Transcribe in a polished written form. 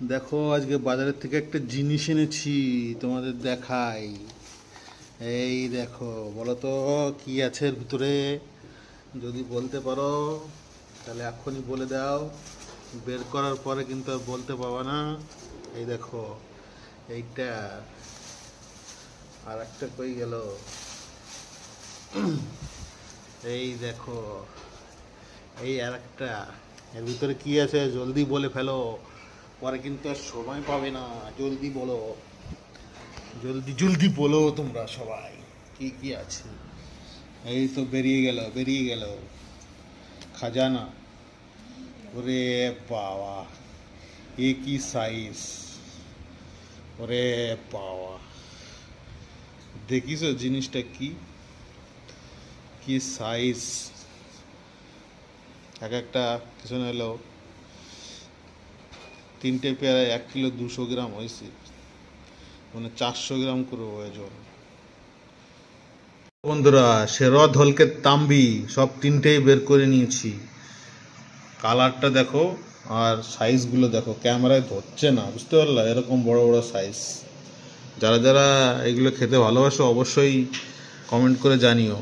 দেখো আজকে বাজারের থেকে একটা জিনিস এনেছি, তোমাদের দেখাই। এই দেখো, বলো তো কি আছে এর ভিতরে? যদি বলতে পারো তাহলে এক্ষুনি বলে দাও, বের করার পরে কিন্তু আর বলতে পারবা না। এই দেখো, এইটা। আর একটা কই গেল? এই দেখো, এই আর একটা। এর ভিতরে কি আছে জলদি বলে ফেলো, পরে কিন্তু আর সময় পাবে না। জলদি বলো, জলদি জলদি বলো তোমরা সবাই, কি কি আছে। এই তো বেরিয়ে গেল, বেরিয়ে গেল খাজানা। ওরে বাবা, এ কি সাইজ! ওরে বাবা, দেখিস জিনিসটা কি কি সাইজ! এক একটা পিছনে এলো, তিনটে পেয়ারা 1 কিলো 200 গ্রাম হয়েছে, মানে 400 গ্রাম করে ওজন। বন্ধুরা, শেরওয়া ধলকে তাম্বি সব তিনটেই বের করে নিয়েছি। কালারটা দেখো আর সাইজগুলো দেখো, ক্যামেরায় ধরছে না, বুঝতে পারলা? এরকম বড় বড় সাইজ। যারা যারা এগুলো খেতে ভালোবাসো অবশ্যই কমেন্ট করে জানিও।